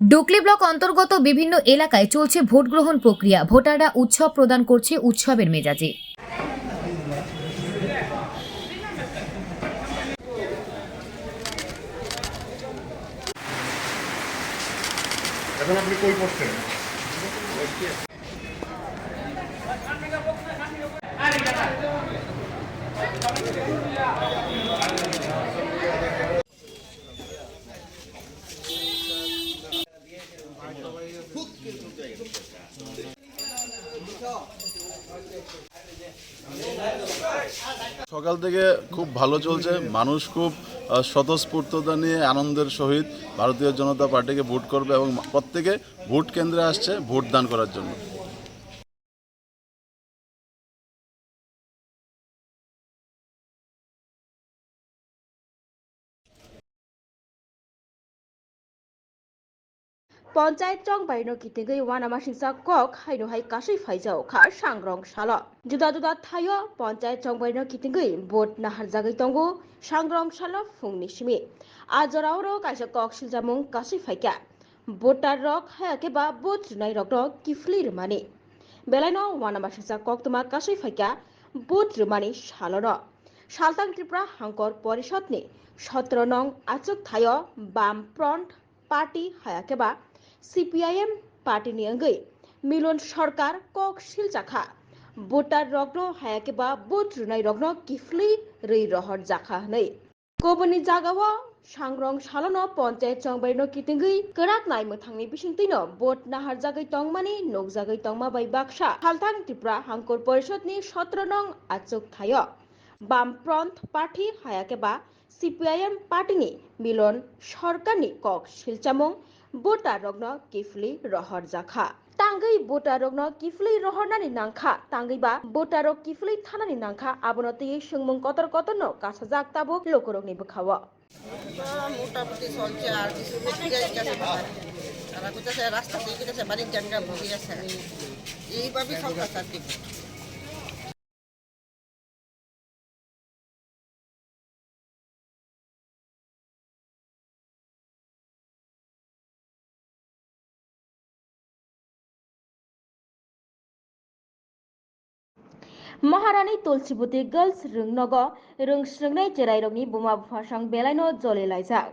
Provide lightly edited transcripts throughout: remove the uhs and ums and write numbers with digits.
ডুকলি block অন্তর্গত বিভিন্ন এলাকায় চলছে ভোট গ্রহণ প্রক্রিয়া। ভোটাররা উৎসব প্রদান করছে উৎসবের মেজাজে। এখন আপনি কই পড়ছেন? সকাল থেকে খুব ভালো চলছে। মানুষ খুব স্বতঃস্ফূর্ততা নিয়ে আনন্দের সহিত ভারতীয় জনতা পার্টিকে ভোট করবে এবং প্রত্যেকে ভোট কেন্দ্রে আসছে ভোট দান করার জন্য। পঞ্চায়েত চং বাইনো কিতেগৈ ওয়ানামা সিংসা কক হাইনো হাই কাসৈ ফাইজাও খা सांग्रं सालो जुदा जुदा थायो पञ्चायत चं বাইনো कितेगै बोट नाहार जागै तंगो सांग्रं सालो फुंनि सिमि आजराव रो काइसा कक सिलजामुं कासै फाइका बोटार रक हायाके बा बोट जुनाय रक किफली रमानि बेलायनो वानामा सिंसा कक तमा कासै फाइका बोट रमानि सालो न सालतां त्रिपुरा हांकर परिषदनि 17 नং आचक थायो बाम फ्रन्ट पार्टी हायाके बा CPIM पार्टी नि अंगै मिलन सरकार कक सिलजाखा भोटार रग्न हायाके बा बोट रुनाय रग्न किफली रै रहर जाखा नै कोबनि जागाव सांग्रं सालन पञ्चायत चंबायनो कितिंगै कराक नाय मोथांनि बिसिंतैनो बोट नाहार जागै तंमानि नोक जागै तंमा बाय बाक्सा हालतां त्रिपुरा हांकर परिषदनि 17 नং आचक थायो बाम फ्रन्ट पार्टी हायाके बा CPIM पार्टी नि मिलन सरकारनि कक सिलचामुं बोटार रग्न किफली रहर जाखा तांगै बोटार रग्न किफली रहरनानि नांखा तांगैबा बोटार किफली थानानि नांखा आबनति संमुं कतर कतरनो कासा जागताबो लोकरगनि बखाव মোটামুটি চলছে আর কিছু বেশি গেছে তারা কোথাছে রাস্তা দিয়ে গেছে বাড়ির জায়গা ভুগি আছে এইভাবেই চলতেছে আর কি। महारानी तुलसीबुती गर्ल्स रोंनग रोंस्रोंनाय जेराइरगनि बुमा बुफासं बेलायनो जले लायजाक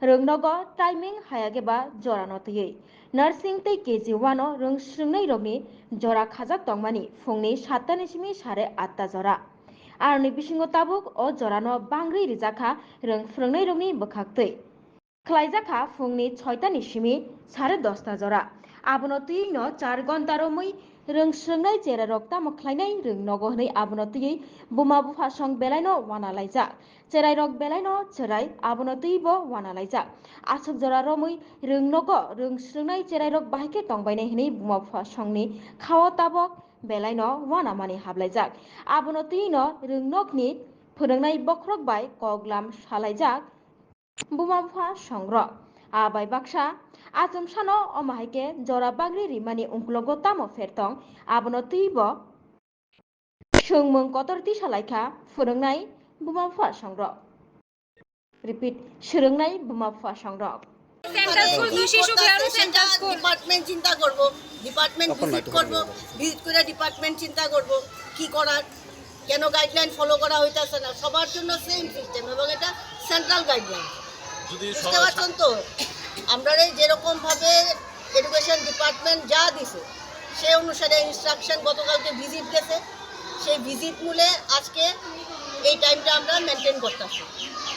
रोंनग टाइमिं हायागेबा जरानो तयै नार्सिं तै केजि 1 रोंस्रोंनाय रगनि जरा खाजाक तंमानि फुंनि 7टानि सिमि 8:30 जरा आरनि बिसिङो ताबुक अ जरानो बांग्रि रिजाखा रोंफ्रोंनाय रगनि बखाक्तै खलायजाखा फुंनि 6टानि सिमि 10:30 जरा आबनो तैनो 4 घन्टा रमै रोंस्रोंनाय जेरा रक्ता मख्लायनाय रोंनगो हनै आबनो तयै बुमा बुफा सं बेलायनो वाना लायजाक जेराय रक बेलायनो जेराय आबनो तैबो वाना लायजाक आसक जरा रमै रोंनगो रोंस्रोंनाय जेराय रक बाहायके तंबायनाय हनै बुमा बुफा संनि खाव ताबक बेलायनो वाना मानि हाबलायजाक आबनो तैनो रोंनगनि फोरोंनाय बख्रक बाय कगलाम सालायजाक बुमा बुफा संग्र आबाय बाक्सा आजम सानो अमाहायके जरा बांग्रि रिमानि उंक्लगो तामो फेरतं आबनो तैबो सोंमों कतरति सालायखा फोरोंनाय बुमा बुफा संग्र रिपिट सोलोंनाय बुमा बुफा संग्र ডিপার্টমেন্ট চিন্তা করব ডিপার্টমেন্ট ভিজিট করব ভিজিট করে ডিপার্টমেন্ট চিন্তা করব কি করার কেন গাইডলাইন ফলো করা হইতাছে না সবার জন্য সেম সিস্টেম এবং এটা সেন্ট্রাল গাইডলাইন বুঝতে পারছেন তো আমরা যেরকম ভাবে এডুকেশন ডিপার্টমেন্ট যা দিছে সেই অনুসারে ইনস্ট্রাকশন গতকালকে ভিজিট গেছে সেই ভিজিট মূলে আজকে এই টাইমটা আমরা মেনটেন করতেছি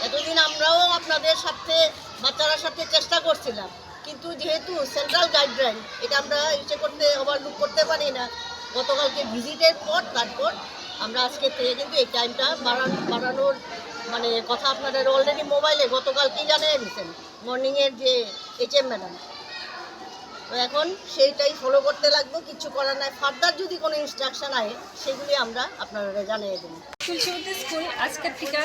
এতদিন আমরাও আপনাদের সাথে বাচ্চাদের সাথে চেষ্টা করছিলাম কিন্তু যেহেতু সেন্ট্রাল গাইডলাইন এটা আমরা ইচ্ছে করতে ওভারলুক করতে পারি না গতকালকে ভিজিটের পর তারপর আমরা আজকে থেকে কিন্তু এই টাইমটা বাড়ানোর মানে কথা আপনাদের অলরেডি মোবাইলে গতকালকেই জানিয়ে দিয়েছেন মর্নিংয়ের যে HM ম্যাডাম তো এখন সেইটাই ফলো করতে লাগবে কিছু করার নাই ফার্দার যদি কোনো ইনস্ট্রাকশন আয় সেগুলি আমরা আপনারা জানিয়ে দেব। তুলসীবতী স্কুল আজকের থেকে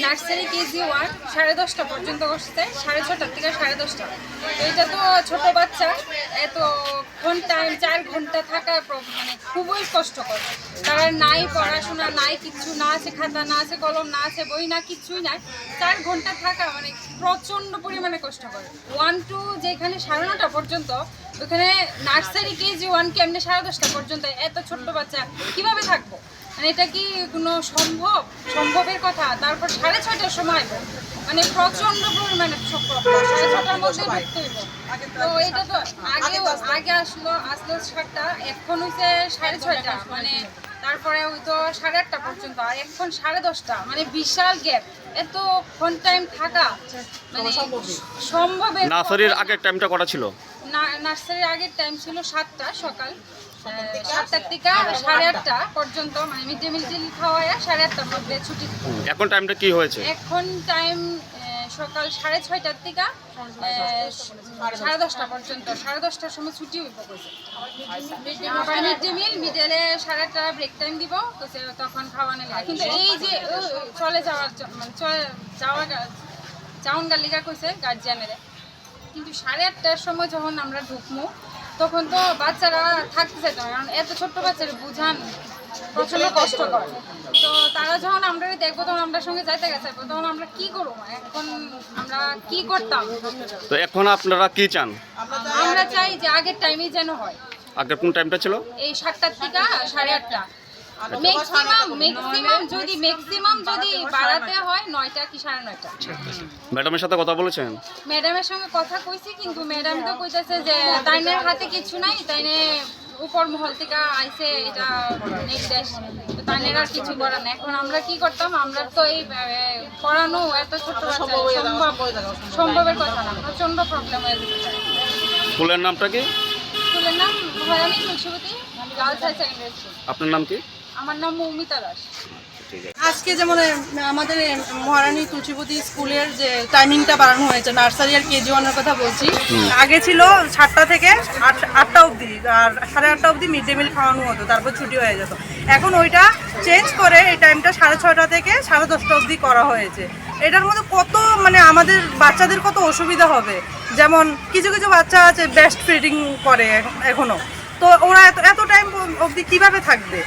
নার্সারি কেজি 1 10:30 পর্যন্ত বসছে, 6:30 থেকে 10:30। তো এটা তো ছোট বাচ্চা, এত টাইম 4 ঘন্টা থাকা মানে খুবই কষ্টকর। তারা নাই পড়াশোনা, নাই কিচ্ছু, না আছে খাতা, না আছে কলম, না আছে বই, না কিছুই নাই। 4 ঘন্টা থাকা মানে প্রচণ্ড পরিমাণে কষ্টকর। 1-2 যেখানে 9:30 পর্যন্ত, ওখানে নার্সারি কেজি 1 কেমনে 10:30 পর্যন্ত এত ছোট্ট বাচ্চা কীভাবে থাকবো? মানে এটা কি কোনো সম্ভবের কথা? তারপর 6:30টার সময় মানে প্রচণ্ড পরিমাণে 6:30টার মধ্যে ঢুকতে হইব। তো এটা তো আগে আসলো 7টা, এখন হইছে 6:30টা, মানে তারপরে ওই তো 8:30 পর্যন্ত, আর এখন 10:30, মানে বিশাল গ্যাপ। এত টাইম থাকা মানে সম্ভবের। নার্সারির আগের টাইমটা কটা ছিল? নার্সারির আগের টাইম ছিল 7টা, সকাল 7টা থেকে 8:30 পর্যন্ত, মানে মিড ডে মিল খাওয়ায় 8:30টার মধ্যে ছুটি। এখন টাইমটা কি হয়েছে? এখন টাইম সকাল 6:30টার থেকে 10:30 পর্যন্ত, 10:30টার সময় ছুটি হইব কইছে। আবার মিড ডে মিল মিডলে 8:30 ব্রেক টাইম দিব কইছে, তখন খাওয়ানো লাগে। কিন্তু এই যে চলে যাওয়ার মানে যাওয়ান গালিকা কইছে গার্জিয়ানেরা, কিন্তু 8:30টার সময় যখন আমরা ঢুকবো তখন তো বাচ্চারা থাকতে চাইতো না, কারণ এত ছোট্ট বাচ্চারা বুঝান প্রচন্ড কষ্টকর। তো তারা যখন আমরা দেখবো তখন আমরা সঙ্গে যাইতে গেছে, তখন আমরা কি করবো? এখন আমরা কি করতাম? তো এখন আপনারা কি চান? আমরা চাই যে আগের টাইমেই যেন হয়। আগের কোন টাইমটা ছিল? এই 7টা থেকে 8:30। ম্যাক্সিমাম যদি বাড়াতে হয় 9টা কি 9:30। ম্যাডামের সাথে কথা বলেছেন? ম্যাডামের সঙ্গে কথা কইছি, কিন্তু ম্যাডাম তো কইতাছে যে তাইনের হাতে কিছু নাই, তাইনে উপর মহল থেকে আইছে এটা নির্দেশ, তো তাইনের আর কিছু করার না। এখন আমরা কি করতাম? আমরা তো এই পড়ানো এত ছোট সম্ভবের কথা না, প্রচন্ড প্রবলেম হয়ে যেতে। স্কুলের নামটা কি? স্কুলের নাম Bhayani Tulsibati girls high secondary school. আপনার নাম কি? আমার নাম মৌমিতা দাস। আজকে যেমন আমাদের মহারানী তুলসীবতী স্কুলের যে টাইমিংটা বাড়ানো হয়েছে, নার্সারি আর কেজি 1-এর কথা বলছি। আগে ছিল 7টা থেকে 8টা অবধি, আর 8:30 অবধি মিড ডে মিল খাওয়ানো হতো, তারপর ছুটি হয়ে যেত। এখন ওইটা চেঞ্জ করে এই টাইমটা 6:30টা থেকে 10:30 অবধি করা হয়েছে। এটার মধ্যে কত মানে আমাদের বাচ্চাদের কত অসুবিধা হবে। যেমন কিছু কিছু বাচ্চা আছে বেস্ট ফিডিং করে এখনও, তো ওরা এত টাইম অবধি কীভাবে থাকবে?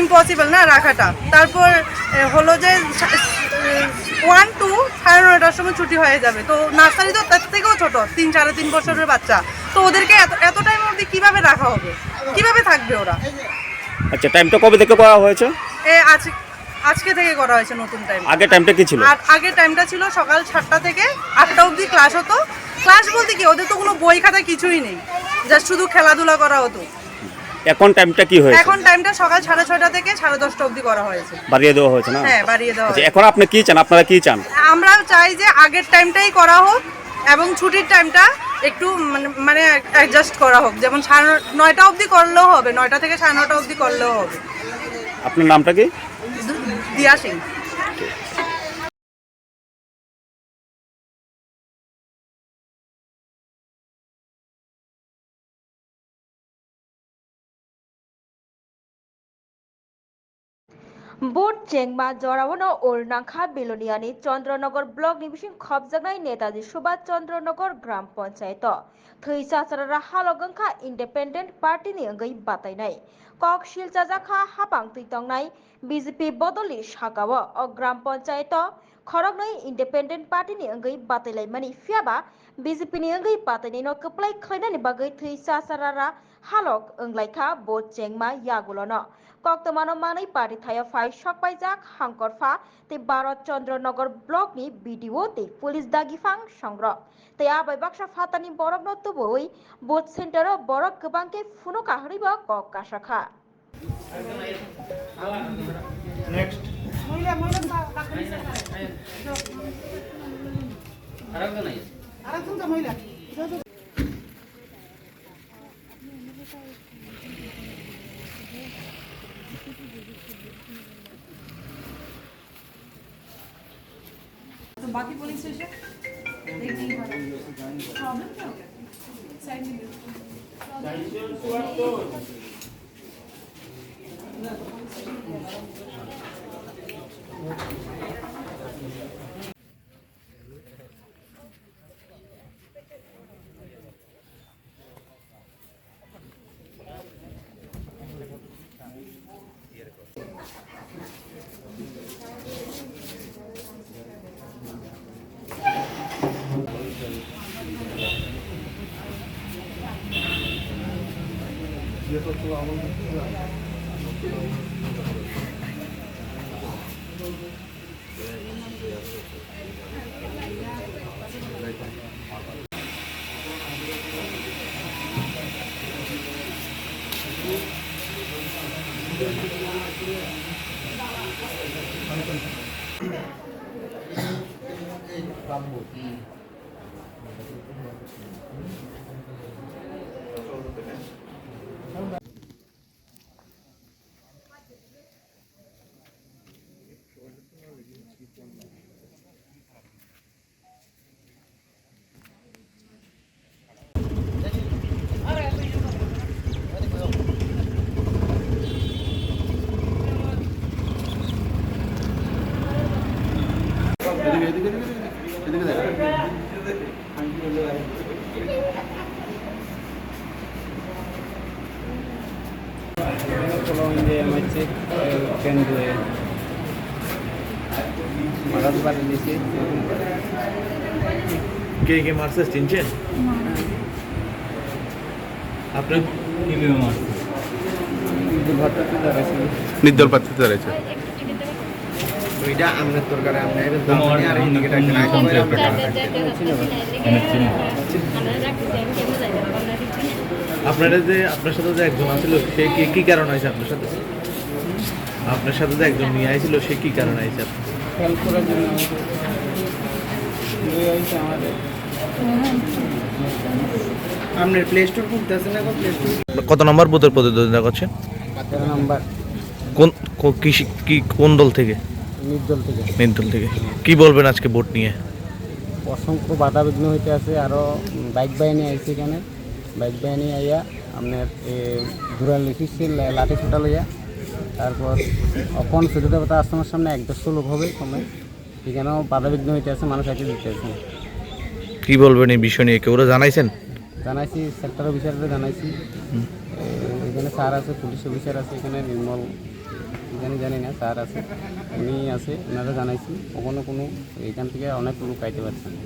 ইম্পসিবল না রাখাটা। তারপর হলো যে 1-2 9:30টার সময় ছুটি হয়ে যাবে, তো নার্সারি তো তার থেকেও ছোটো, 3-3.5 বছরের বাচ্চা, তো ওদেরকে এত টাইম অবধি কীভাবে রাখা হবে? কীভাবে থাকবে ওরা? আচ্ছা, টাইমটা কবে থেকে করা হয়েছে? আজকে থেকে করা হয়েছে নতুন টাইম। আগের টাইমটা কি ছিল? আর আগের টাইমটা ছিল সকাল 7টা থেকে 8টা অবধি ক্লাস হতো। ক্লাস বলতে কি, ওদের তো কোনো বই খাতা কিছুই নেই, জাস্ট শুধু খেলাধুলা করা হতো। এখন টাইমটা কি হয়েছে? এখন টাইমটা সকাল 6:30 থেকে 10:30 অবধি করা হয়েছে। বাড়িয়ে দেওয়া হয়েছে না? হ্যাঁ, বাড়িয়ে দেওয়া আচ্ছা, হয়েছে। এখন আপনি কি চান? আপনারা কি চান? আমরা চাই যে আগের টাইমটাই করা হোক এবং ছুটির টাইমটা একটু মানে অ্যাডজাস্ট করা হোক, যেমন 9টা অবধি করলেও হবে, 9টা থেকে 9:30 অবধি করলেও হবে। আপনার নামটা কি? দিয়া সিং। बोट चेंगमा जरावनो ओरनाखा बिलोनियानी चंद्रनगर ब्लक निबिसिं खबजानाय नेताजी सुभाष चंद्रनगर ग्राम पंचायत थैसा सारा हालगंखा इंडिपेंडेंट पार्टी नि अंगै बातायनाय कक शिलचाजाखा हापां तैतंनाय बीजेपी बदलि सागाव अ ग्राम पंचायत खरगनै इंडिपेंडेंट पार्टी नि अंगै बातायलायमानि फियाबा बीजेपी नि अंगै बातायनायनो कप्लाय खैनानि बागै थैसा सारा हालक अंग्लायखा बोट चेंगमा यागुलनो कक्तमानो मानै पार्टी थाया फाइ सकबायजाक हांकरफा ते भारत चंद्रनगर ब्लक नि बीडीओ ते पुलिस दागिफां संग्रह ते आबाय बाक्सा फातानि बरक नतुबोय बोट सेंटर बरक गोबांके फुनो काहरिबो कक काशाखा नेक्स्ट तो बाकी पुलिस स्टेशन देखिए प्रॉब्लम क्या हो गया साइड में কে কে মারছে চিনছেন? আপনার নির্দল প্রার্থীতে দাঁড়িয়েছে। আপনারা যে আপনার সাথে যে একজন আছিল সে কি কারণ আছে আপনার সাথে? আপনার সাথে যে একজন নিয়ে আইছিল সে কি কারণ আছে? আপনার প্লে স্টোর খুলতেছে না? প্লে স্টোর কত নম্বর বুথের প্রতিদ্বন্দ্বিতা করছেন? 13 নাম্বার কোন দল থেকে? নির্দল থেকে। নির্দল থেকে। কি বলবেন আজকে ভোট নিয়ে? অসংখ্য বাধা বিঘ্ন হইতে আছে। আরও বাইক বাহিনী আইছে এখানে, বাইক বাহিনী আইয়া আপনার ঘুরা লিখিছে লাঠি ছোটা লইয়া। তারপর অখন সুযোগ দেবতা আশ্রমের সামনে 1-100 লোক হবে সময়, এখানেও বাধা বিঘ্ন হইতে আছে, মানুষ আইতে দিতে আছে। কি বলবেন এই বিষয় নিয়ে? কেউ জানাইছেন? জানাইছি, সেক্টর অফিসারদের জানাইছি। এখানে স্যার আছে, পুলিশ অফিসার আছে, এখানে নির্মল এখানে জানি না স্যার আছে, উনি আছে, ওনারা জানাইছি। কখনো কোনো এখান থেকে অনেক লোক আইতে পারছে না,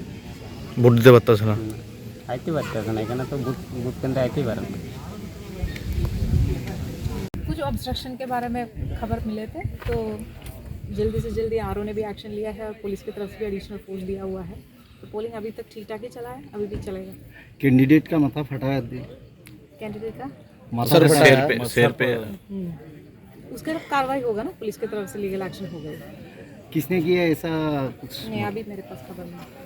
ভোট দিতে পারতেছে না, আইতে পারতেছে না। এখানে তো বুথ কেন্দ্রে আইতেই পারে না। कुछ ऑब्स्ट्रक्शन के बारे में खबर मिले थे, तो जल्दी से जल्दी आरओ ने भी एक्शन लिया है और पुलिस की तरफ से भी एडिशनल फोर्स दिया हुआ है। तो पोलिंग अभी तक ठीक ठाक ही चला है, अभी भी चलेगा। कैंडिडेट का माथा फटा है, कैंडिडेट का सिर पे उसके तरफ कार्रवाई होगा ना, पुलिस की तरफ से लीगल एक्शन होगा। किसने किया ऐसा कुछ? नहीं, अभी मेरे पास खबर नहीं।